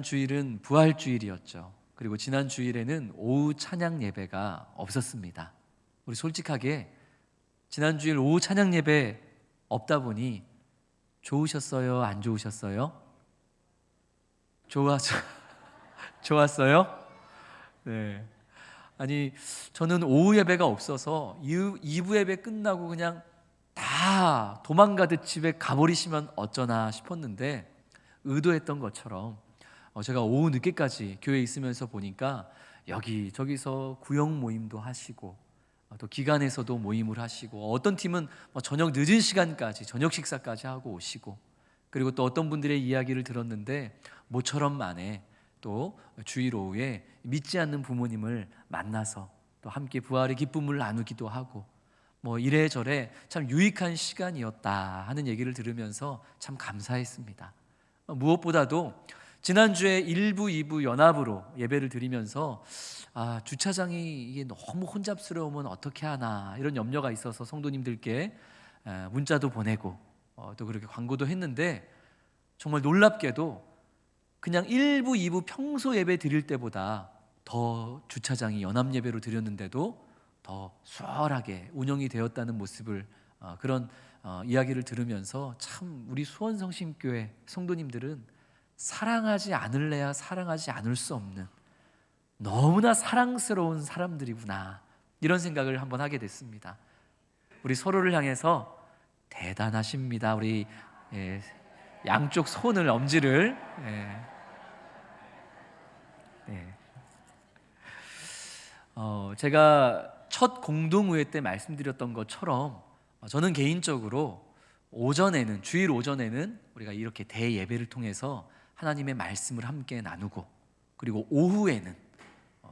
주일은 부활주일이었죠. 그리고 지난 주일에는 오후 찬양 예배가 없었습니다. 우리 솔직하게 지난 주일 오후 찬양 예배 없다 보니 좋으셨어요? 안 좋으셨어요? 좋았어요? 네. 아니, 저는 오후 예배가 없어서 2부 예배 끝나고 그냥 다 도망가듯 집에 가버리시면 어쩌나 싶었는데, 의도했던 것처럼 제가 오후 늦게까지 교회에 있으면서 보니까 여기저기서 구역 모임도 하시고, 또 기관에서도 모임을 하시고, 어떤 팀은 저녁 늦은 시간까지 저녁 식사까지 하고 오시고, 그리고 또 어떤 분들의 이야기를 들었는데 모처럼 만에 또 주일 오후에 믿지 않는 부모님을 만나서 또 함께 부활의 기쁨을 나누기도 하고, 이래저래 참 유익한 시간이었다 하는 얘기를 들으면서 참 감사했습니다. 무엇보다도 지난주에 1부, 2부 연합으로 예배를 드리면서 주차장이 이게 너무 혼잡스러우면 어떻게 하나 이런 염려가 있어서 성도님들께 문자도 보내고 또 그렇게 광고도 했는데, 정말 놀랍게도 그냥 1부, 2부 평소 예배 드릴 때보다 더 주차장이 연합 예배로 드렸는데도 더 수월하게 운영이 되었다는 모습을 그런 이야기를 들으면서 참 우리 수원성심교회 성도님들은 사랑하지 않을래야 사랑하지 않을 수 없는 너무나 사랑스러운 사람들이구나, 이런 생각을 한번 하게 됐습니다. 우리 서로를 향해서 대단하십니다. 우리 양쪽 손을, 엄지를 제가 첫 공동의회 때 말씀드렸던 것처럼 저는 개인적으로 주일 오전에는 우리가 이렇게 대예배를 통해서 하나님의 말씀을 함께 나누고, 그리고 오후에는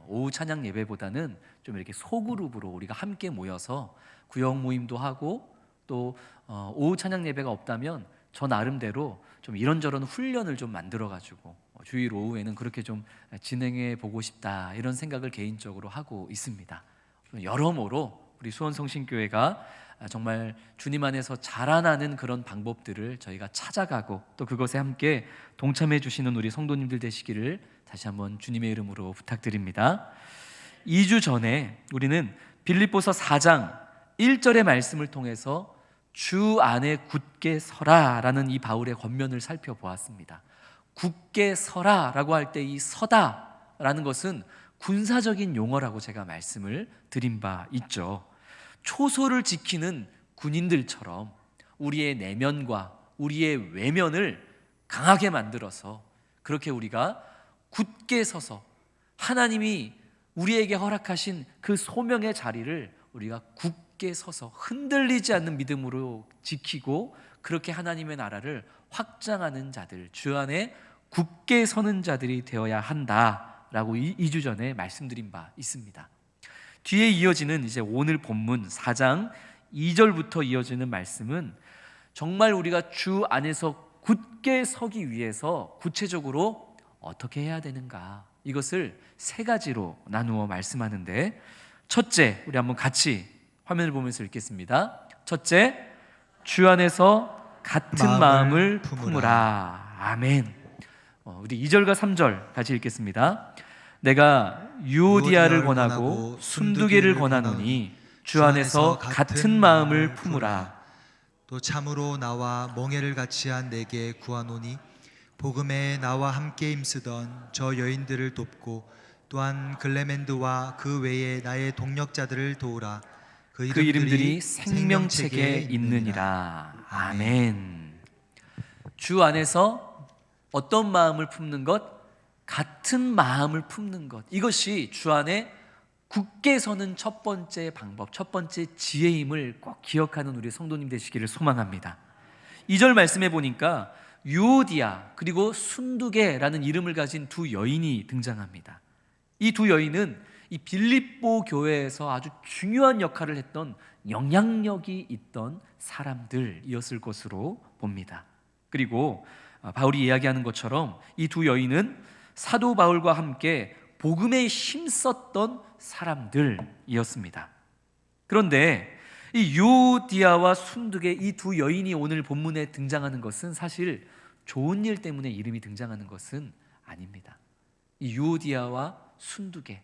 오후 찬양 예배보다는 좀 이렇게 소그룹으로 우리가 함께 모여서 구역 모임도 하고, 또 오후 찬양 예배가 없다면 저 나름대로 좀 이런저런 훈련을 좀 만들어가지고 주일 오후에는 그렇게 좀 진행해 보고 싶다, 이런 생각을 개인적으로 하고 있습니다. 여러모로 우리 수원성신교회가 정말 주님 안에서 자라나는 그런 방법들을 저희가 찾아가고, 또 그것에 함께 동참해 주시는 우리 성도님들 되시기를 다시 한번 주님의 이름으로 부탁드립니다. 2주 전에 우리는 빌립보서 4장 1절의 말씀을 통해서 주 안에 굳게 서라라는 이 바울의 권면을 살펴보았습니다. 굳게 서라라고 할 때 이 서다라는 것은 군사적인 용어라고 제가 말씀을 드린 바 있죠. 초소를 지키는 군인들처럼 우리의 내면과 우리의 외면을 강하게 만들어서 그렇게 우리가 굳게 서서 하나님이 우리에게 허락하신 그 소명의 자리를 우리가 굳게 서서 흔들리지 않는 믿음으로 지키고, 그렇게 하나님의 나라를 확장하는 자들, 주 안에 굳게 서는 자들이 되어야 한다라고 2주 전에 말씀드린 바 있습니다. 뒤에 이어지는 이제 오늘 본문 4장 2절부터 이어지는 말씀은 정말 우리가 주 안에서 굳게 서기 위해서 구체적으로 어떻게 해야 되는가, 이것을 세 가지로 나누어 말씀하는데, 첫째, 우리 한번 같이 화면을 보면서 읽겠습니다. 첫째, 주 안에서 같은 마음을 품으라. 아멘. 우리 2절과 3절 같이 읽겠습니다. 내가 유오디아를 권하고 순두개를 권하노니 주 안에서 같은 마음을 품으라. 또 참으로 나와 멍에를 같이 한 내게 구하노니 복음에 나와 함께 힘쓰던 저 여인들을 돕고, 또한 글레멘드와 그 외에 나의 동력자들을 도우라. 그 이름들이 생명책에 있느니라. 아멘. 주 안에서 어떤 마음을 품는 것? 같은 마음을 품는 것. 이것이 주 안에 굳게 서는 첫 번째 방법, 첫 번째 지혜임을 꼭 기억하는 우리 성도님 되시기를 소망합니다. 2절 말씀해 보니까 유오디아 그리고 순두개라는 이름을 가진 두 여인이 등장합니다. 이 두 여인은 이 빌립보 교회에서 아주 중요한 역할을 했던, 영향력이 있던 사람들이었을 것으로 봅니다. 그리고 바울이 이야기하는 것처럼 이 두 여인은 사도 바울과 함께 복음에 힘썼던 사람들이었습니다. 그런데 이 유오디아와 순두개, 이 두 여인이 오늘 본문에 등장하는 것은 사실 좋은 일 때문에 이름이 등장하는 것은 아닙니다. 이 유오디아와 순두계,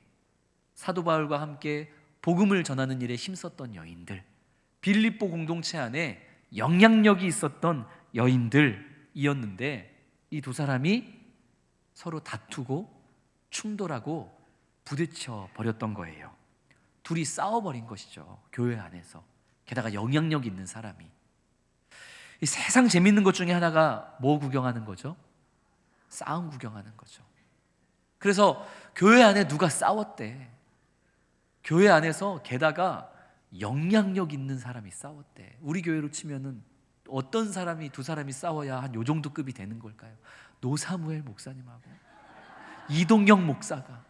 사도 바울과 함께 복음을 전하는 일에 힘썼던 여인들, 빌립보 공동체 안에 영향력이 있었던 여인들이었는데, 이 두 사람이 서로 다투고 충돌하고 부딪혀 버렸던 거예요. 둘이 싸워버린 것이죠, 교회 안에서. 게다가 영향력 있는 사람이. 이 세상 재밌는 것 중에 하나가 뭐 구경하는 거죠? 싸움 구경하는 거죠. 그래서 교회 안에 누가 싸웠대. 교회 안에서 게다가 영향력 있는 사람이 싸웠대. 우리 교회로 치면은 어떤 사람이, 두 사람이 싸워야 한 요 정도 급이 되는 걸까요? 노사무엘 목사님하고 이동영 목사가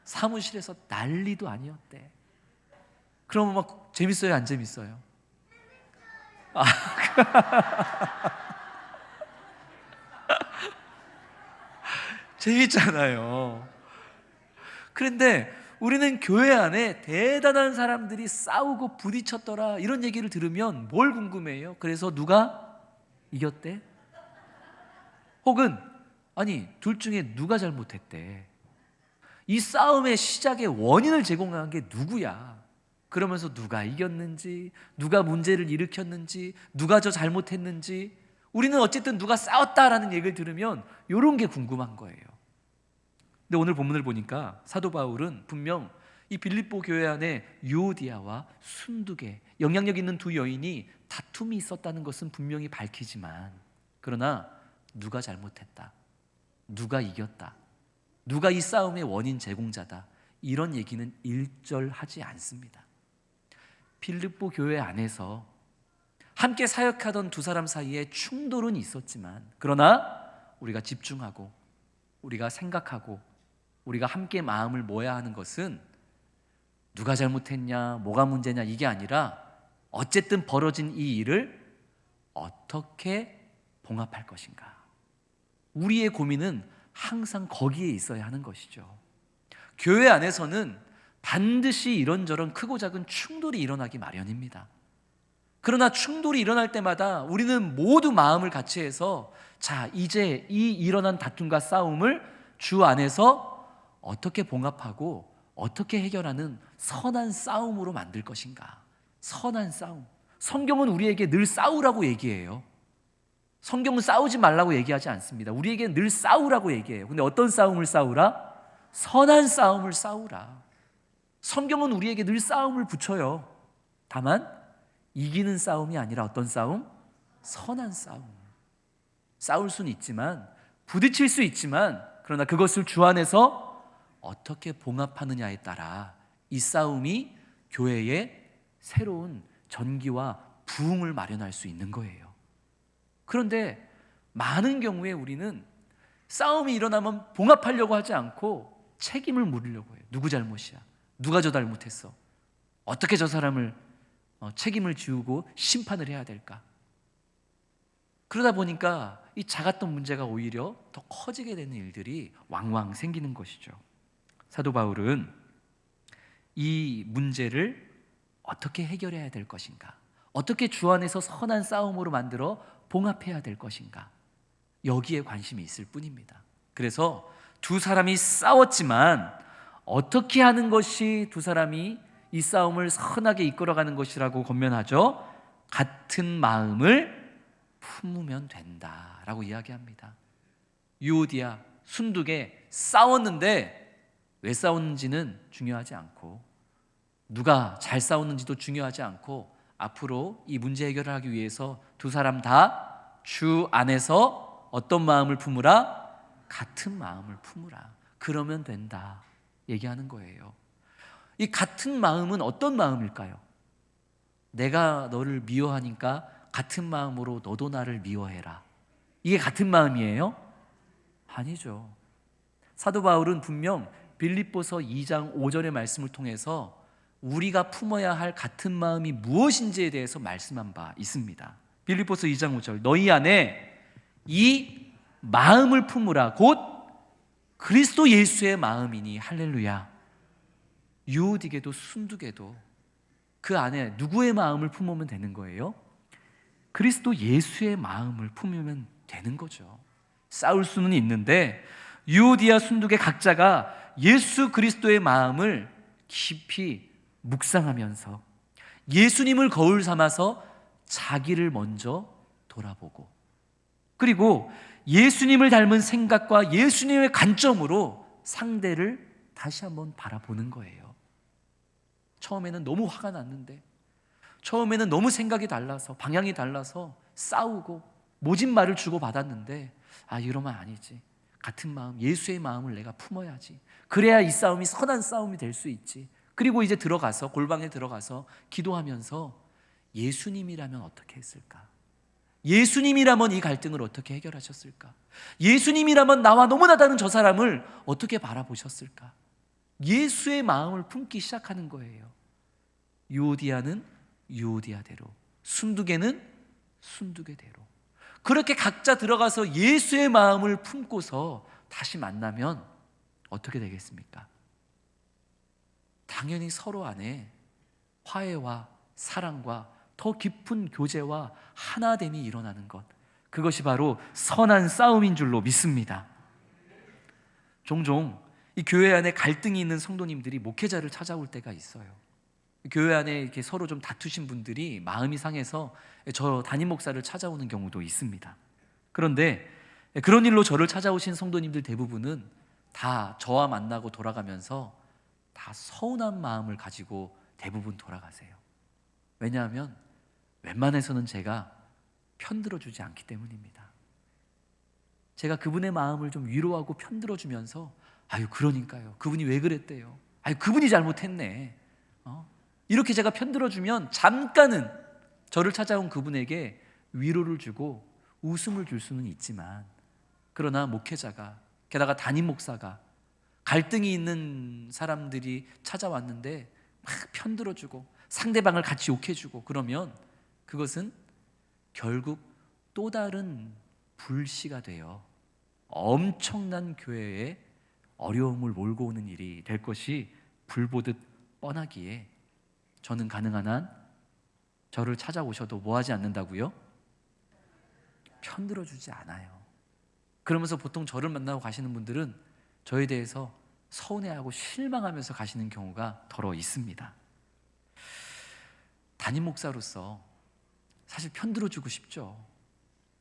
사무실에서 난리도 아니었대. 그러면 막 재밌어요, 안 재밌어요? 재밌잖아요. 그런데 우리는 교회 안에 대단한 사람들이 싸우고 부딪혔더라, 이런 얘기를 들으면 뭘 궁금해해요? 그래서 누가 이겼대? 혹은 아니, 둘 중에 누가 잘못했대? 이 싸움의 시작의 원인을 제공한 게 누구야? 그러면서 누가 이겼는지, 누가 문제를 일으켰는지, 누가 저 잘못했는지, 우리는 어쨌든 누가 싸웠다라는 얘기를 들으면 이런 게 궁금한 거예요. 근데 오늘 본문을 보니까 사도 바울은 분명 이 빌립보 교회 안에 유오디아와 순두계, 영향력 있는 두 여인이 다툼이 있었다는 것은 분명히 밝히지만, 그러나 누가 잘못했다, 누가 이겼다, 누가 이 싸움의 원인 제공자다, 이런 얘기는 일절하지 않습니다. 빌립보 교회 안에서 함께 사역하던 두 사람 사이에 충돌은 있었지만, 그러나 우리가 집중하고 우리가 생각하고 우리가 함께 마음을 모아야 하는 것은 누가 잘못했냐, 뭐가 문제냐, 이게 아니라 어쨌든 벌어진 이 일을 어떻게 봉합할 것인가. 우리의 고민은 항상 거기에 있어야 하는 것이죠. 교회 안에서는 반드시 이런저런 크고 작은 충돌이 일어나기 마련입니다. 그러나 충돌이 일어날 때마다 우리는 모두 마음을 같이 해서, 자, 이제 이 일어난 다툼과 싸움을 주 안에서 어떻게 봉합하고 어떻게 해결하는 선한 싸움으로 만들 것인가. 선한 싸움. 성경은 우리에게 늘 싸우라고 얘기해요. 성경은 싸우지 말라고 얘기하지 않습니다. 우리에게 늘 싸우라고 얘기해요. 근데 어떤 싸움을 싸우라? 선한 싸움을 싸우라. 성경은 우리에게 늘 싸움을 붙여요. 다만 이기는 싸움이 아니라 어떤 싸움? 선한 싸움. 싸울 수는 있지만, 부딪힐 수 있지만, 그러나 그것을 주 안에서 어떻게 봉합하느냐에 따라 이 싸움이 교회에 새로운 전기와 부흥을 마련할 수 있는 거예요. 그런데 많은 경우에 우리는 싸움이 일어나면 봉합하려고 하지 않고 책임을 물으려고 해요. 누구 잘못이야? 누가 저 잘못했어? 어떻게 저 사람을 책임을 지우고 심판을 해야 될까? 그러다 보니까 이 작았던 문제가 오히려 더 커지게 되는 일들이 왕왕 생기는 것이죠. 사도 바울은 이 문제를 어떻게 해결해야 될 것인가, 어떻게 주 안에서 선한 싸움으로 만들어 봉합해야 될 것인가, 여기에 관심이 있을 뿐입니다. 그래서 두 사람이 싸웠지만 어떻게 하는 것이 두 사람이 이 싸움을 선하게 이끌어가는 것이라고 권면하죠. 같은 마음을 품으면 된다라고 이야기합니다. 유오디아, 순두계 싸웠는데 왜 싸웠는지는 중요하지 않고, 누가 잘 싸웠는지도 중요하지 않고, 앞으로 이 문제 해결을 하기 위해서 두 사람 다 주 안에서 어떤 마음을 품으라? 같은 마음을 품으라. 그러면 된다 얘기하는 거예요. 이 같은 마음은 어떤 마음일까요? 내가 너를 미워하니까 같은 마음으로 너도 나를 미워해라. 이게 같은 마음이에요? 아니죠. 사도 바울은 분명 빌립보서 2장 5절의 말씀을 통해서 우리가 품어야 할 같은 마음이 무엇인지에 대해서 말씀한 바 있습니다. 빌립보서 2장 5절, 너희 안에 이 마음을 품으라. 곧 그리스도 예수의 마음이니. 할렐루야. 유오디게도 순두게도 그 안에 누구의 마음을 품으면 되는 거예요? 그리스도 예수의 마음을 품으면 되는 거죠. 싸울 수는 있는데 유오디아 순두계 각자가 예수 그리스도의 마음을 깊이 묵상하면서 예수님을 거울 삼아서 자기를 먼저 돌아보고, 그리고 예수님을 닮은 생각과 예수님의 관점으로 상대를 다시 한번 바라보는 거예요. 처음에는 너무 화가 났는데, 처음에는 너무 생각이 달라서, 방향이 달라서 싸우고 모진 말을 주고받았는데, 이러면 아니지. 같은 마음, 예수의 마음을 내가 품어야지. 그래야 이 싸움이 선한 싸움이 될 수 있지. 그리고 이제 들어가서, 골방에 들어가서 기도하면서 예수님이라면 어떻게 했을까? 예수님이라면 이 갈등을 어떻게 해결하셨을까? 예수님이라면 나와 너무나 다른 저 사람을 어떻게 바라보셨을까? 예수의 마음을 품기 시작하는 거예요. 유오디아는 유오디아대로, 순두계는 순두계대로. 그렇게 각자 들어가서 예수의 마음을 품고서 다시 만나면 어떻게 되겠습니까? 당연히 서로 안에 화해와 사랑과 더 깊은 교제와 하나됨이 일어나는 것, 그것이 바로 선한 싸움인 줄로 믿습니다. 종종 이 교회 안에 갈등이 있는 성도님들이 목회자를 찾아올 때가 있어요. 교회 안에 이렇게 서로 좀 다투신 분들이 마음이 상해서 저 담임 목사를 찾아오는 경우도 있습니다. 그런데 그런 일로 저를 찾아오신 성도님들 대부분은 다 저와 만나고 돌아가면서 다 서운한 마음을 가지고 대부분 돌아가세요. 왜냐하면 웬만해서는 제가 편들어주지 않기 때문입니다. 제가 그분의 마음을 좀 위로하고 편들어주면서 그러니까요, 그분이 왜 그랬대요, 그분이 잘못했네, 이렇게 제가 편들어주면 잠깐은 저를 찾아온 그분에게 위로를 주고 웃음을 줄 수는 있지만, 그러나 목회자가, 게다가 담임 목사가 갈등이 있는 사람들이 찾아왔는데 막 편들어주고 상대방을 같이 욕해주고 그러면 그것은 결국 또 다른 불씨가 되어 엄청난 교회에 어려움을 몰고 오는 일이 될 것이 불보듯 뻔하기에, 저는 가능한 한 저를 찾아오셔도 뭐 하지 않는다고요? 편들어주지 않아요. 그러면서 보통 저를 만나고 가시는 분들은 저에 대해서 서운해하고 실망하면서 가시는 경우가 더러 있습니다. 담임 목사로서 사실 편들어주고 싶죠.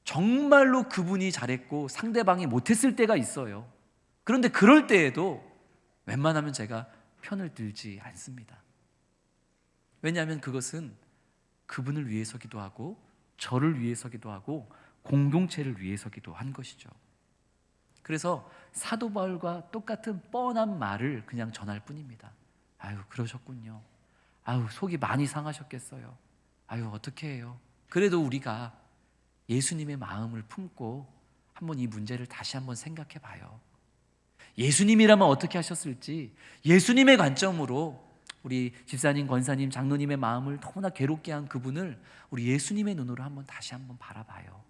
정말로 그분이 잘했고 상대방이 못했을 때가 있어요. 그런데 그럴 때에도 웬만하면 제가 편을 들지 않습니다. 왜냐하면 그것은 그분을 위해서기도 하고 저를 위해서기도 하고 공동체를 위해서기도 한 것이죠. 그래서 사도 바울과 똑같은 뻔한 말을 그냥 전할 뿐입니다. 그러셨군요. 속이 많이 상하셨겠어요. 어떻게 해요? 그래도 우리가 예수님의 마음을 품고 한번 이 문제를 다시 한번 생각해 봐요. 예수님이라면 어떻게 하셨을지, 예수님의 관점으로 우리 집사님, 권사님, 장로님의 마음을 너무나 괴롭게 한 그분을 우리 예수님의 눈으로 한번 다시 한번 바라봐요.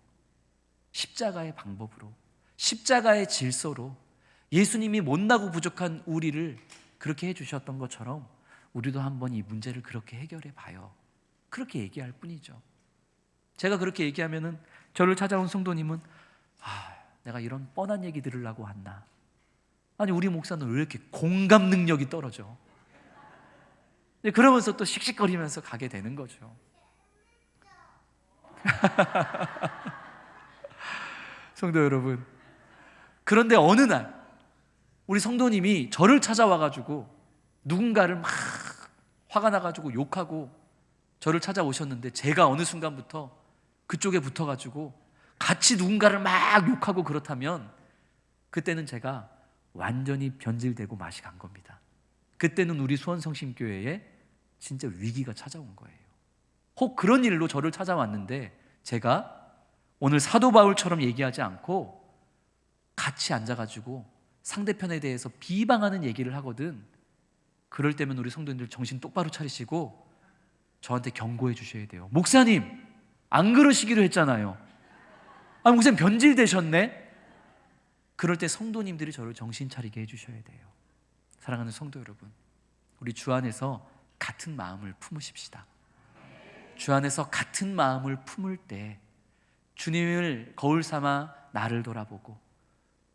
십자가의 방법으로, 십자가의 질서로 예수님이 못나고 부족한 우리를 그렇게 해주셨던 것처럼 우리도 한번 이 문제를 그렇게 해결해 봐요. 그렇게 얘기할 뿐이죠. 제가 그렇게 얘기하면은 저를 찾아온 성도님은 내가 이런 뻔한 얘기 들으려고 왔나? 아니, 우리 목사는 왜 이렇게 공감 능력이 떨어져? 그러면서 또 씩씩거리면서 가게 되는 거죠. 성도 여러분, 그런데 어느 날 우리 성도님이 저를 찾아와가지고 누군가를 막 화가 나가지고 욕하고 저를 찾아오셨는데, 제가 어느 순간부터 그쪽에 붙어가지고 같이 누군가를 막 욕하고 그렇다면 그때는 제가 완전히 변질되고 맛이 간 겁니다. 그때는 우리 수원성심교회에 진짜 위기가 찾아온 거예요. 혹 그런 일로 저를 찾아왔는데 제가 오늘 사도 바울처럼 얘기하지 않고 같이 앉아가지고 상대편에 대해서 비방하는 얘기를 하거든. 그럴 때면 우리 성도님들 정신 똑바로 차리시고 저한테 경고해 주셔야 돼요. 목사님, 안 그러시기로 했잖아요. 목사님 변질되셨네. 그럴 때 성도님들이 저를 정신 차리게 해주셔야 돼요. 사랑하는 성도 여러분, 우리 주 안에서 같은 마음을 품으십시다. 주 안에서 같은 마음을 품을 때 주님을 거울 삼아 나를 돌아보고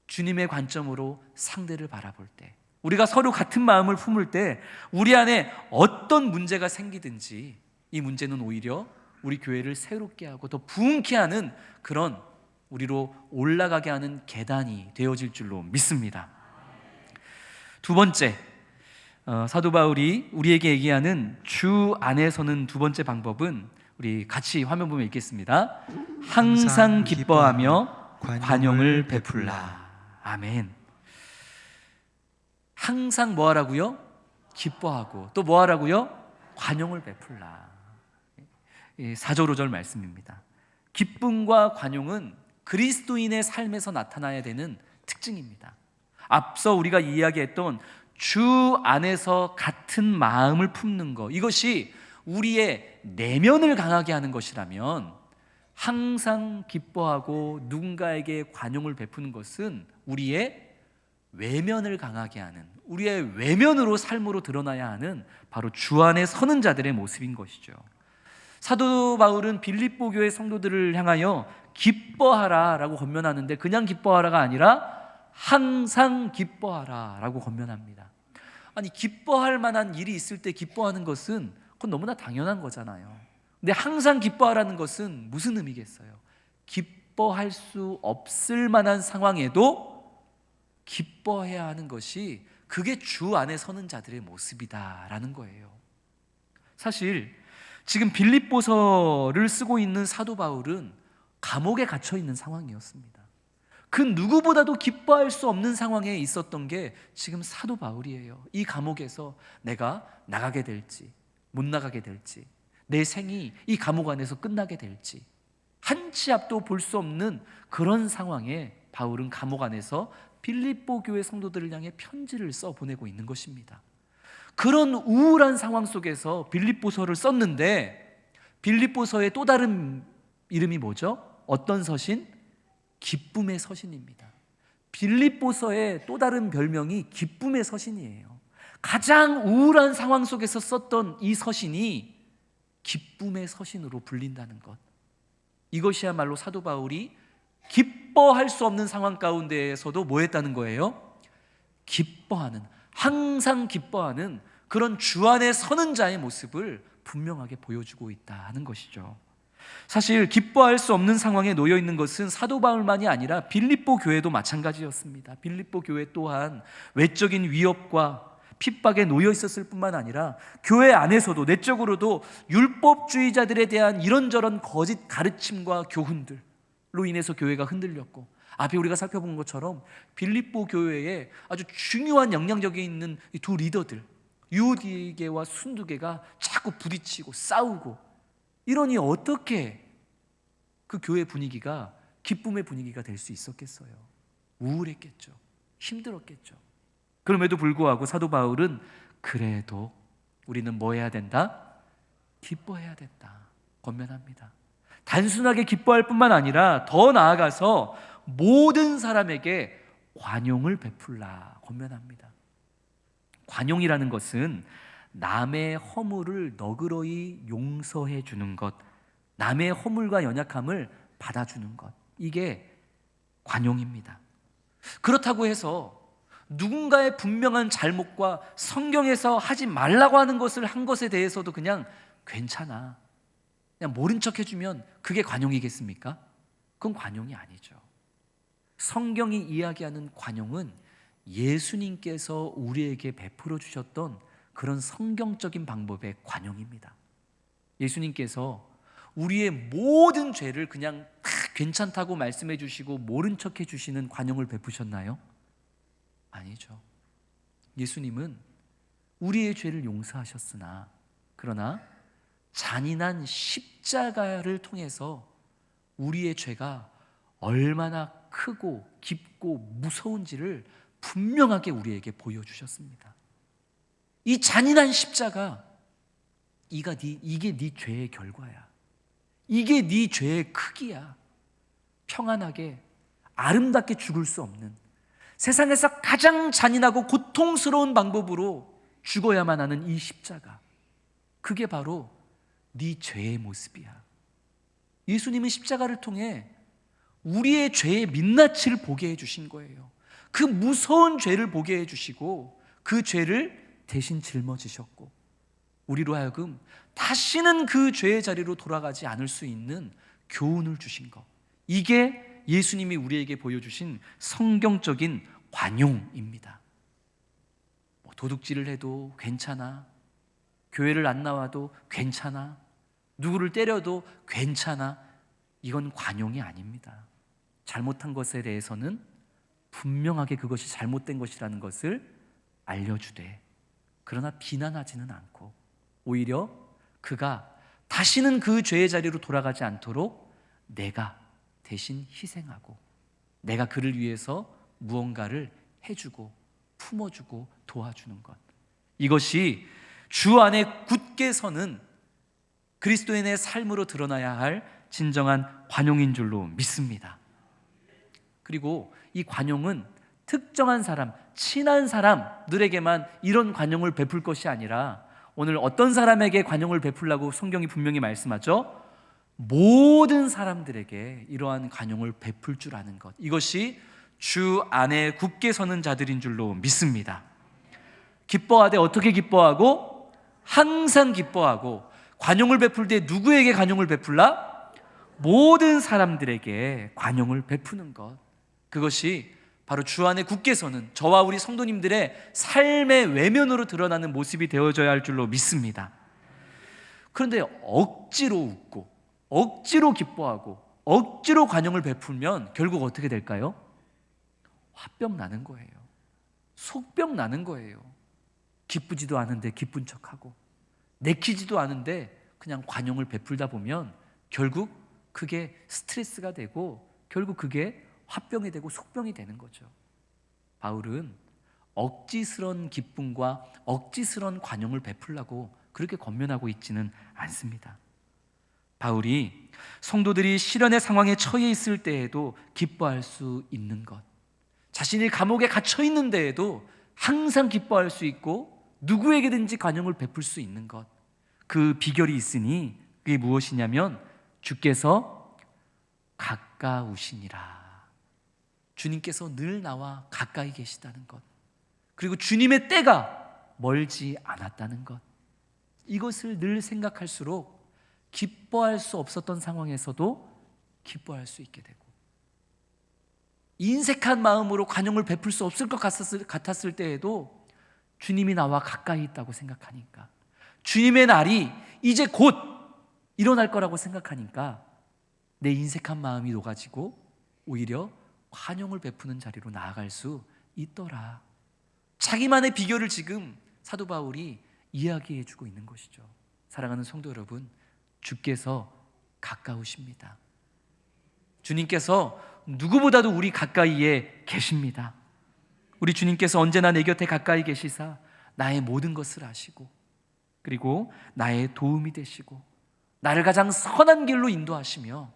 주님의 관점으로 상대를 바라볼 때, 우리가 서로 같은 마음을 품을 때 우리 안에 어떤 문제가 생기든지 이 문제는 오히려 우리 교회를 새롭게 하고 더 부흥케 하는 그런 우리로 올라가게 하는 계단이 되어질 줄로 믿습니다. 두 번째, 사도 바울이 우리에게 얘기하는 주 안에 서는 두 번째 방법은 우리 같이 화면 보면 읽겠습니다. 항상 기뻐하며 관용을 베풀라. 아멘. 항상 뭐 하라고요? 기뻐하고 또 뭐 하라고요? 관용을 베풀라. 4절 5절 말씀입니다. 기쁨과 관용은 그리스도인의 삶에서 나타나야 되는 특징입니다. 앞서 우리가 이야기했던 주 안에서 같은 마음을 품는 것, 이것이 우리의 내면을 강하게 하는 것이라면 항상 기뻐하고 누군가에게 관용을 베푸는 것은 우리의 외면을 강하게 하는, 우리의 외면으로 삶으로 드러나야 하는 바로 주 안에 서는 자들의 모습인 것이죠. 사도 바울은 빌립보 교회 성도들을 향하여 기뻐하라 라고 권면하는데 그냥 기뻐하라가 아니라 항상 기뻐하라 라고 권면합니다. 아니, 기뻐할 만한 일이 있을 때 기뻐하는 것은 그건 너무나 당연한 거잖아요. 근데 항상 기뻐하라는 것은 무슨 의미겠어요? 기뻐할 수 없을 만한 상황에도 기뻐해야 하는 것이, 그게 주 안에 서는 자들의 모습이다라는 거예요. 사실 지금 빌립보서를 쓰고 있는 사도 바울은 감옥에 갇혀 있는 상황이었습니다. 그 누구보다도 기뻐할 수 없는 상황에 있었던 게 지금 사도 바울이에요. 이 감옥에서 내가 나가게 될지 못 나가게 될지, 내 생이 이 감옥 안에서 끝나게 될지 한 치 앞도 볼 수 없는 그런 상황에 바울은 감옥 안에서 빌립보 교회 성도들을 향해 편지를 써 보내고 있는 것입니다. 그런 우울한 상황 속에서 빌립보서를 썼는데, 빌립보서의 또 다른 이름이 뭐죠? 어떤 서신? 기쁨의 서신입니다. 빌립보서의 또 다른 별명이 기쁨의 서신이에요. 가장 우울한 상황 속에서 썼던 이 서신이 기쁨의 서신으로 불린다는 것, 이것이야말로 사도 바울이 기뻐할 수 없는 상황 가운데에서도 뭐 했다는 거예요? 기뻐하는, 항상 기뻐하는 그런 주 안에 서는 자의 모습을 분명하게 보여주고 있다는 것이죠. 사실 기뻐할 수 없는 상황에 놓여 있는 것은 사도 바울만이 아니라 빌립보 교회도 마찬가지였습니다. 빌립보 교회 또한 외적인 위협과 핍박에 놓여 있었을 뿐만 아니라 교회 안에서도 내적으로도 율법주의자들에 대한 이런저런 거짓 가르침과 교훈들로 인해서 교회가 흔들렸고, 앞에 우리가 살펴본 것처럼 빌립보 교회에 아주 중요한 영향력이 있는 이 두 리더들, 유디게와 순두게가 자꾸 부딪히고 싸우고, 이러니 어떻게 그 교회 분위기가 기쁨의 분위기가 될 수 있었겠어요? 우울했겠죠. 힘들었겠죠. 그럼에도 불구하고 사도 바울은 그래도 우리는 뭐 해야 된다? 기뻐해야 된다 권면합니다. 단순하게 기뻐할 뿐만 아니라 더 나아가서 모든 사람에게 관용을 베풀라 권면합니다. 관용이라는 것은 남의 허물을 너그러이 용서해 주는 것, 남의 허물과 연약함을 받아주는 것, 이게 관용입니다. 그렇다고 해서 누군가의 분명한 잘못과 성경에서 하지 말라고 하는 것을 한 것에 대해서도 그냥 괜찮아, 그냥 모른 척 해주면 그게 관용이겠습니까? 그건 관용이 아니죠. 성경이 이야기하는 관용은 예수님께서 우리에게 베풀어 주셨던 그런 성경적인 방법의 관용입니다. 예수님께서 우리의 모든 죄를 그냥 다 괜찮다고 말씀해 주시고 모른 척 해주시는 관용을 베푸셨나요? 아니죠. 예수님은 우리의 죄를 용서하셨으나, 그러나 잔인한 십자가를 통해서 우리의 죄가 얼마나 크고 깊고 무서운지를 분명하게 우리에게 보여주셨습니다. 이 잔인한 십자가, 이게 네 죄의 결과야. 이게 네 죄의 크기야. 평안하게 아름답게 죽을 수 없는, 세상에서 가장 잔인하고 고통스러운 방법으로 죽어야만 하는 이 십자가, 그게 바로 네 죄의 모습이야. 예수님은 십자가를 통해 우리의 죄의 민낯을 보게 해주신 거예요. 그 무서운 죄를 보게 해주시고 그 죄를 대신 짊어지셨고 우리로 하여금 다시는 그 죄의 자리로 돌아가지 않을 수 있는 교훈을 주신 것, 이게 예수님이 우리에게 보여주신 성경적인 관용입니다. 도둑질을 해도 괜찮아, 교회를 안 나와도 괜찮아, 누구를 때려도 괜찮아, 이건 관용이 아닙니다. 잘못한 것에 대해서는 분명하게 그것이 잘못된 것이라는 것을 알려주되, 그러나 비난하지는 않고 오히려 그가 다시는 그 죄의 자리로 돌아가지 않도록 내가 대신 희생하고 내가 그를 위해서 무언가를 해주고 품어주고 도와주는 것, 이것이 주 안에 굳게 서는 그리스도인의 삶으로 드러나야 할 진정한 관용인 줄로 믿습니다. 그리고 이 관용은 특정한 사람, 친한 사람들에게만 이런 관용을 베풀 것이 아니라 오늘 어떤 사람에게 관용을 베풀라고 성경이 분명히 말씀하죠? 모든 사람들에게 이러한 관용을 베풀 줄 아는 것, 이것이 주 안에 굳게 서는 자들인 줄로 믿습니다. 기뻐하되 어떻게 기뻐하고? 항상 기뻐하고. 관용을 베풀 때 누구에게 관용을 베풀라? 모든 사람들에게 관용을 베푸는 것, 그것이 바로 주 안에 굳게 서는 저와 우리 성도님들의 삶의 외면으로 드러나는 모습이 되어져야 할 줄로 믿습니다. 그런데 억지로 웃고 억지로 기뻐하고 억지로 관용을 베풀면 결국 어떻게 될까요? 화병 나는 거예요. 속병 나는 거예요. 기쁘지도 않은데 기쁜 척하고 내키지도 않은데 그냥 관용을 베풀다 보면 결국 그게 스트레스가 되고 결국 그게 화병이 되고 속병이 되는 거죠. 바울은 억지스런 기쁨과 억지스런 관용을 베풀라고 그렇게 권면하고 있지는 않습니다. 바울이 성도들이 시련의 상황에 처해 있을 때에도 기뻐할 수 있는 것, 자신이 감옥에 갇혀 있는 데에도 항상 기뻐할 수 있고 누구에게든지 관용을 베풀 수 있는 것, 그 비결이 있으니 그게 무엇이냐면 주께서 가까우시니라. 주님께서 늘 나와 가까이 계시다는 것, 그리고 주님의 때가 멀지 않았다는 것, 이것을 늘 생각할수록 기뻐할 수 없었던 상황에서도 기뻐할 수 있게 되고, 인색한 마음으로 관용을 베풀 수 없을 것 같았을 때에도 주님이 나와 가까이 있다고 생각하니까, 주님의 날이 이제 곧 일어날 거라고 생각하니까 내 인색한 마음이 녹아지고 오히려 관용을 베푸는 자리로 나아갈 수 있더라. 자기만의 비결을 지금 사도 바울이 이야기해 주고 있는 것이죠. 사랑하는 성도 여러분, 주께서 가까우십니다. 주님께서 누구보다도 우리 가까이에 계십니다. 우리 주님께서 언제나 내 곁에 가까이 계시사 나의 모든 것을 아시고 그리고 나의 도움이 되시고 나를 가장 선한 길로 인도하시며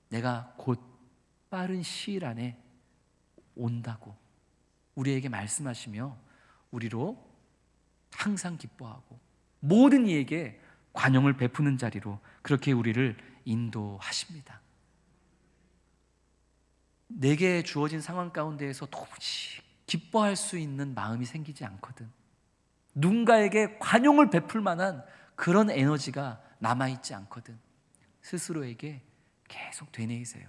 내가 곧 빠른 시일 안에 온다고 우리에게 말씀하시며 우리로 항상 기뻐하고 모든 이에게 관용을 베푸는 자리로 그렇게 우리를 인도하십니다. 내게 주어진 상황 가운데에서 도무지 기뻐할 수 있는 마음이 생기지 않거든, 누군가에게 관용을 베풀 만한 그런 에너지가 남아있지 않거든, 스스로에게 계속 되뇌이세요.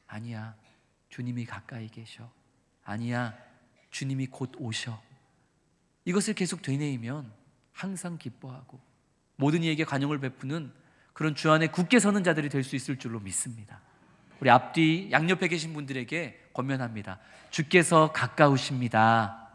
아니야, 주님이 가까이 계셔. 아니야, 주님이 곧 오셔. 이것을 계속 되뇌이면 항상 기뻐하고 모든 이에게 관용을 베푸는 그런 주 안에 굳게 서는 자들이 될 수 있을 줄로 믿습니다. 우리 앞뒤 양옆에 계신 분들에게 권면합니다. 주께서 가까우십니다.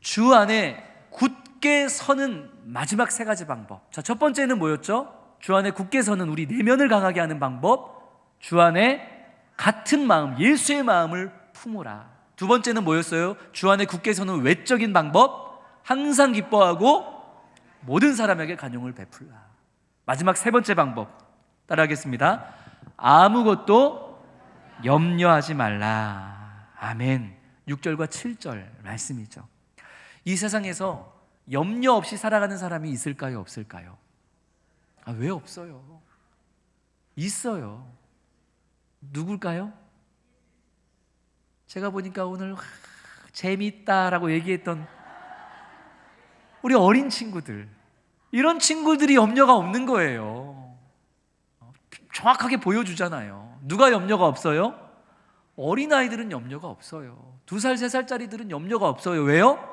주 안에 굳게 서는 마지막 세 가지 방법. 자, 첫 번째는 뭐였죠? 주 안에 굳게 서는 우리 내면을 강하게 하는 방법. 주 안에 같은 마음, 예수의 마음을 품으라. 두 번째는 뭐였어요? 주 안에 굳게 서는 외적인 방법. 항상 기뻐하고 모든 사람에게 관용을 베풀라. 마지막 세 번째 방법 따라하겠습니다. 아무것도 염려하지 말라. 아멘. 6절과 7절 말씀이죠. 이 세상에서 염려 없이 살아가는 사람이 있을까요? 없을까요? 왜 없어요? 있어요. 누굴까요? 제가 보니까 오늘 재미있다라고 얘기했던 우리 어린 친구들, 이런 친구들이 염려가 없는 거예요. 정확하게 보여주잖아요. 누가 염려가 없어요? 어린아이들은 염려가 없어요. 2살, 3살짜리들은 염려가 없어요. 왜요?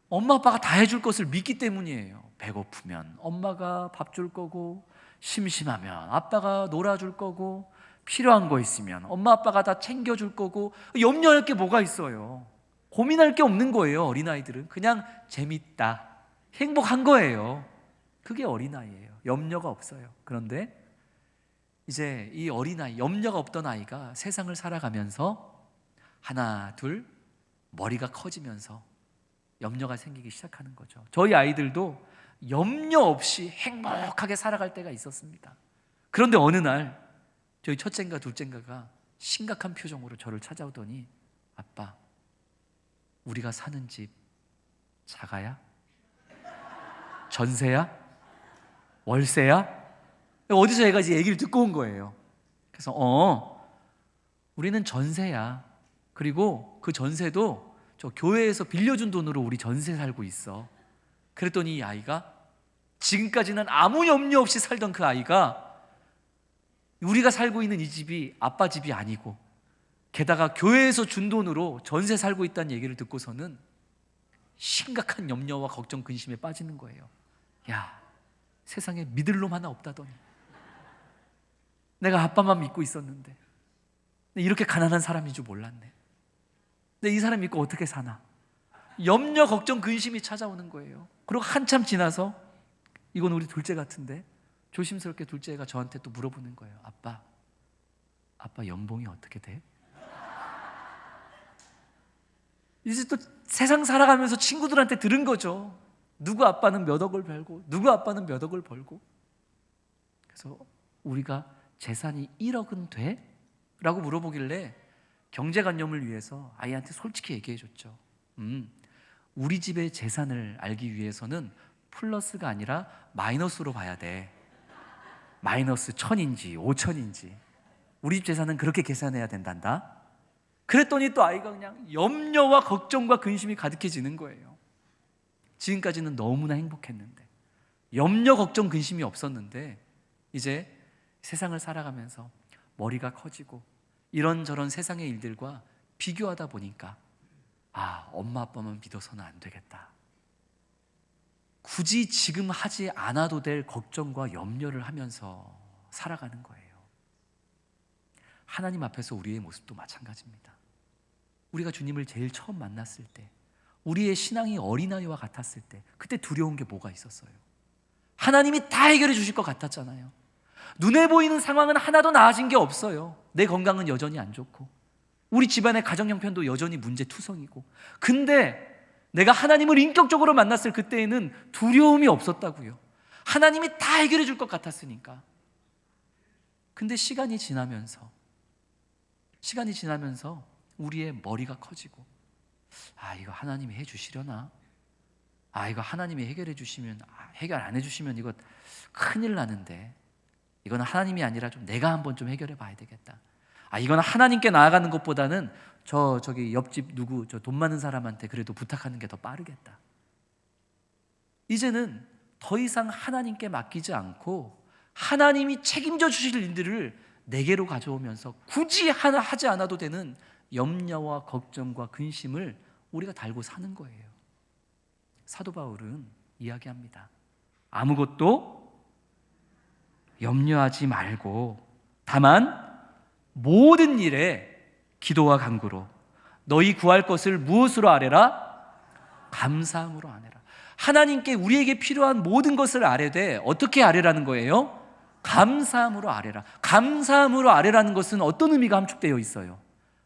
엄마 아빠가 다 해줄 것을 믿기 때문이에요. 배고프면 엄마가 밥 줄 거고, 심심하면 아빠가 놀아줄 거고, 필요한 거 있으면 엄마 아빠가 다 챙겨줄 거고, 염려할 게 뭐가 있어요? 고민할 게 없는 거예요. 어린아이들은 그냥 재밌다, 행복한 거예요. 그게 어린아이예요. 염려가 없어요. 그런데 이제 이 어린아이, 염려가 없던 아이가 세상을 살아가면서 하나, 둘, 머리가 커지면서 염려가 생기기 시작하는 거죠. 저희 아이들도 염려 없이 행복하게 살아갈 때가 있었습니다. 그런데 어느 날 저희 첫째인가 둘째인가가 심각한 표정으로 저를 찾아오더니, 아빠, 우리가 사는 집 자가야? 전세야? 월세야? 어디서 얘가 이제 얘기를 듣고 온 거예요. 그래서 우리는 전세야. 그리고 그 전세도 저 교회에서 빌려준 돈으로 우리 전세 살고 있어. 그랬더니 이 아이가, 지금까지는 아무 염려 없이 살던 그 아이가 우리가 살고 있는 이 집이 아빠 집이 아니고 게다가 교회에서 준 돈으로 전세 살고 있다는 얘기를 듣고서는 심각한 염려와 걱정, 근심에 빠지는 거예요. 야, 세상에 믿을 놈 하나 없다더니 내가 아빠만 믿고 있었는데 이렇게 가난한 사람인 줄 몰랐네. 근데 이 사람 믿고 어떻게 사나? 염려, 걱정, 근심이 찾아오는 거예요. 그리고 한참 지나서, 이건 우리 둘째 같은데, 조심스럽게 둘째가 저한테 또 물어보는 거예요. 아빠 연봉이 어떻게 돼? 이제 또 세상 살아가면서 친구들한테 들은 거죠. 누구 아빠는 몇 억을 벌고, 누구 아빠는 몇 억을 벌고. 그래서 우리가 재산이 1억은 돼? 라고 물어보길래 경제관념을 위해서 아이한테 솔직히 얘기해 줬죠. 우리 집의 재산을 알기 위해서는 플러스가 아니라 마이너스로 봐야 돼. 마이너스 1000인지 5000인지 우리 집 재산은 그렇게 계산해야 된단다. 그랬더니 또 아이가 그냥 염려와 걱정과 근심이 가득해지는 거예요. 지금까지는 너무나 행복했는데, 염려, 걱정, 근심이 없었는데 이제 세상을 살아가면서 머리가 커지고 이런저런 세상의 일들과 비교하다 보니까, 엄마 아빠만 믿어서는 안 되겠다. 굳이 지금 하지 않아도 될 걱정과 염려를 하면서 살아가는 거예요. 하나님 앞에서 우리의 모습도 마찬가지입니다. 우리가 주님을 제일 처음 만났을 때, 우리의 신앙이 어린아이와 같았을 때, 그때 두려운 게 뭐가 있었어요? 하나님이 다 해결해 주실 것 같았잖아요. 눈에 보이는 상황은 하나도 나아진 게 없어요. 내 건강은 여전히 안 좋고, 우리 집안의 가정 형편도 여전히 문제투성이고, 근데 내가 하나님을 인격적으로 만났을 그때에는 두려움이 없었다고요. 하나님이 다 해결해 줄 것 같았으니까. 근데 시간이 지나면서 우리의 머리가 커지고, 이거 하나님이 해주시려나? 이거 하나님이 해결해 주시면, 해결 안 해주시면 이거 큰일 나는데, 이거는 하나님이 아니라 좀 내가 한번 좀 해결해 봐야 되겠다. 이거는 하나님께 나아가는 것보다는 저기 옆집 누구 저 돈 많은 사람한테 그래도 부탁하는 게 더 빠르겠다. 이제는 더 이상 하나님께 맡기지 않고 하나님이 책임져 주실 일들을 내게로 가져오면서 굳이 하나 하지 않아도 되는 염려와 걱정과 근심을 우리가 달고 사는 거예요. 사도 바울은 이야기합니다. 아무것도 염려하지 말고 다만 모든 일에 기도와 간구로 너희 구할 것을 무엇으로 아뢰라? 감사함으로 아뢰라. 하나님께 우리에게 필요한 모든 것을 아뢰되 어떻게 아뢰라는 거예요? 감사함으로 아뢰라. 감사함으로 아뢰라는 것은 어떤 의미가 함축되어 있어요?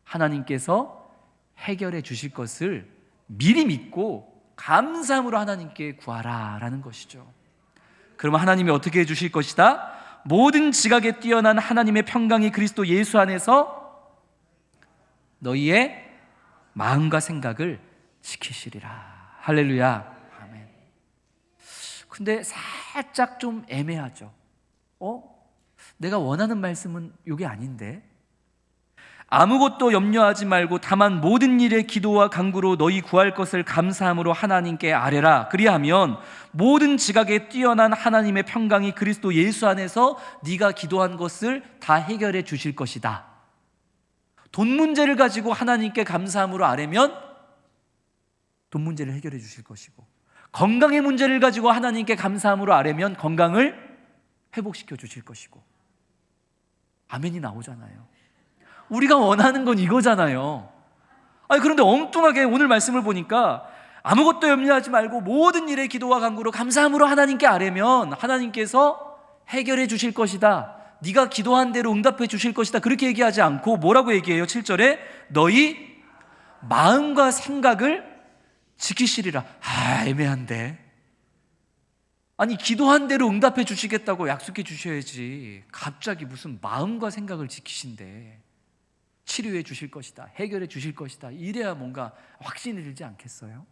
하나님께서 해결해 주실 것을 미리 믿고 감사함으로 하나님께 구하라라는 것이죠. 그러면 하나님이 어떻게 해주실 것이다? 모든 지각에 뛰어난 하나님의 평강이 그리스도 예수 안에서 너희의 마음과 생각을 지키시리라. 할렐루야. 아멘. 근데 살짝 좀 애매하죠. 내가 원하는 말씀은 이게 아닌데. 아무것도 염려하지 말고 다만 모든 일에 기도와 간구로 너희 구할 것을 감사함으로 하나님께 아뢰라. 그리하면 모든 지각에 뛰어난 하나님의 평강이 그리스도 예수 안에서 네가 기도한 것을 다 해결해 주실 것이다. 돈 문제를 가지고 하나님께 감사함으로 아뢰면 돈 문제를 해결해 주실 것이고, 건강의 문제를 가지고 하나님께 감사함으로 아뢰면 건강을 회복시켜 주실 것이고. 아멘이 나오잖아요. 우리가 원하는 건 이거잖아요. 아니, 그런데 엉뚱하게 오늘 말씀을 보니까 아무것도 염려하지 말고 모든 일에 기도와 간구로 감사함으로 하나님께 아뢰면 하나님께서 해결해 주실 것이다. 네가 기도한 대로 응답해 주실 것이다. 그렇게 얘기하지 않고 뭐라고 얘기해요? 7절에 너희 마음과 생각을 지키시리라. 애매한데. 아니, 기도한 대로 응답해 주시겠다고 약속해 주셔야지 갑자기 무슨 마음과 생각을 지키신대. 치료해 주실 것이다, 해결해 주실 것이다, 이래야 뭔가 확신이 들지 않겠어요?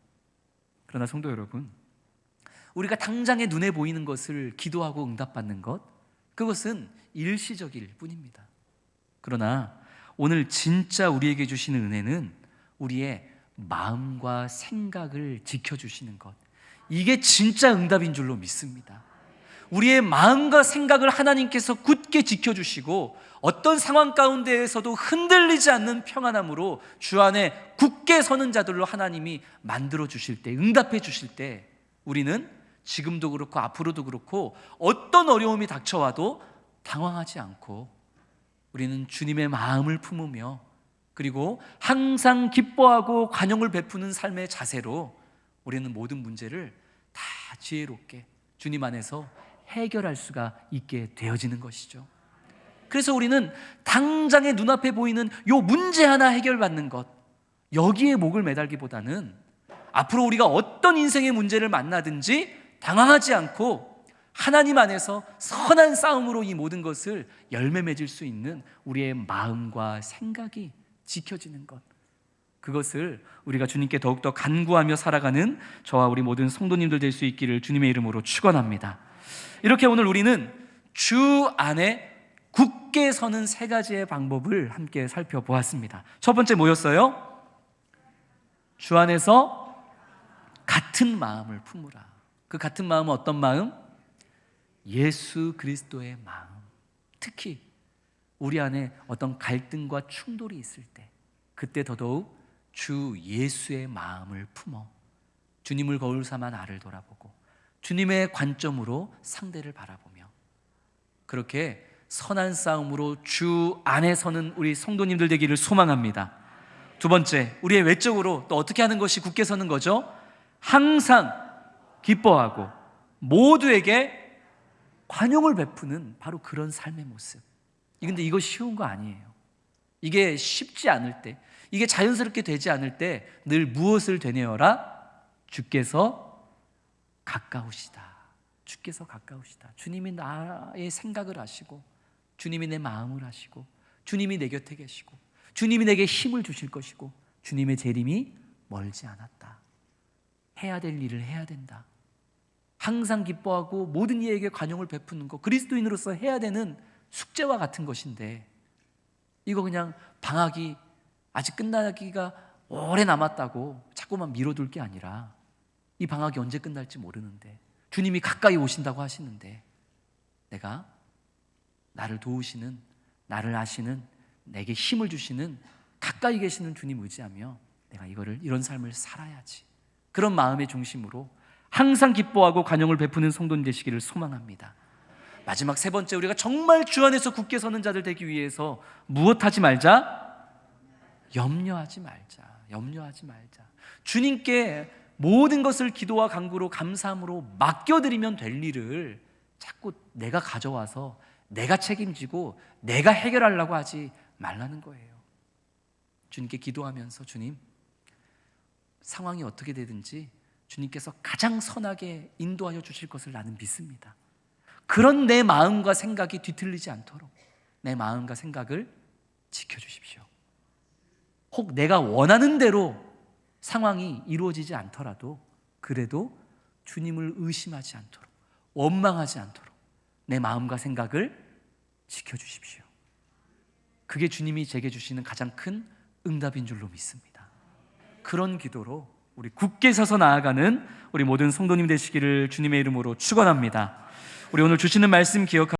그러나 성도 여러분, 우리가 당장에 눈에 보이는 것을 기도하고 응답받는 것, 그것은 일시적일 뿐입니다. 그러나 오늘 진짜 우리에게 주시는 은혜는 우리의 마음과 생각을 지켜주시는 것, 이게 진짜 응답인 줄로 믿습니다. 우리의 마음과 생각을 하나님께서 굳게 지켜주시고 어떤 상황 가운데에서도 흔들리지 않는 평안함으로 주 안에 굳게 서는 자들로 하나님이 만들어 주실 때, 응답해 주실 때, 우리는 지금도 그렇고 앞으로도 그렇고 어떤 어려움이 닥쳐와도 당황하지 않고 우리는 주님의 마음을 품으며, 그리고 항상 기뻐하고 관용을 베푸는 삶의 자세로 우리는 모든 문제를 다 지혜롭게 주님 안에서 해결할 수가 있게 되어지는 것이죠. 그래서 우리는 당장의 눈앞에 보이는 요 문제 하나 해결받는 것, 여기에 목을 매달기보다는 앞으로 우리가 어떤 인생의 문제를 만나든지 당황하지 않고 하나님 안에서 선한 싸움으로 이 모든 것을 열매 맺을 수 있는 우리의 마음과 생각이 지켜지는 것, 그것을 우리가 주님께 더욱더 간구하며 살아가는 저와 우리 모든 성도님들 될 수 있기를 주님의 이름으로 축원합니다. 이렇게 오늘 우리는 주 안에 굳게 서는 세 가지의 방법을 함께 살펴보았습니다. 첫 번째 뭐였어요? 주 안에서 같은 마음을 품으라. 그 같은 마음은 어떤 마음? 예수 그리스도의 마음. 특히 우리 안에 어떤 갈등과 충돌이 있을 때, 그때 더더욱 주 예수의 마음을 품어 주님을 거울 삼아 나를 돌아보고 주님의 관점으로 상대를 바라보며 그렇게 선한 싸움으로 주 안에 서는 우리 성도님들 되기를 소망합니다. 두 번째, 우리의 외적으로 또 어떻게 하는 것이 굳게 서는 거죠? 항상 기뻐하고 모두에게 관용을 베푸는 바로 그런 삶의 모습. 근데 이거 쉬운 거 아니에요. 이게 쉽지 않을 때, 이게 자연스럽게 되지 않을 때 늘 무엇을 되뇌어라? 주께서 가까우시다. 주께서 가까우시다. 주님이 나의 생각을 아시고, 주님이 내 마음을 아시고, 주님이 내 곁에 계시고, 주님이 내게 힘을 주실 것이고, 주님의 재림이 멀지 않았다. 해야 될 일을 해야 된다. 항상 기뻐하고 모든 이에게 관용을 베푸는 것, 그리스도인으로서 해야 되는 숙제와 같은 것인데, 이거 그냥 방학이 아직 끝나기가 오래 남았다고 자꾸만 미뤄둘 게 아니라, 이 방학이 언제 끝날지 모르는데 주님이 가까이 오신다고 하시는데, 내가 나를 도우시는, 나를 아시는, 내게 힘을 주시는 가까이 계시는 주님 의지하며 내가 이런 삶을 살아야지. 그런 마음의 중심으로 항상 기뻐하고 관용을 베푸는 성도님 되시기를 소망합니다. 마지막 세 번째, 우리가 정말 주 안에서 굳게 서는 자들 되기 위해서 무엇하지 말자? 염려하지 말자. 염려하지 말자. 주님께 모든 것을 기도와 간구로 감사함으로 맡겨드리면 될 일을 자꾸 내가 가져와서 내가 책임지고 내가 해결하려고 하지 말라는 거예요. 주님께 기도하면서, 주님, 상황이 어떻게 되든지 주님께서 가장 선하게 인도하여 주실 것을 나는 믿습니다. 그런 내 마음과 생각이 뒤틀리지 않도록 내 마음과 생각을 지켜주십시오. 혹 내가 원하는 대로 상황이 이루어지지 않더라도 그래도 주님을 의심하지 않도록, 원망하지 않도록 내 마음과 생각을 지켜주십시오. 그게 주님이 제게 주시는 가장 큰 응답인 줄로 믿습니다. 그런 기도로 우리 굳게 서서 나아가는 우리 모든 성도님 되시기를 주님의 이름으로 축원합니다. 우리 오늘 주시는 말씀 기억하고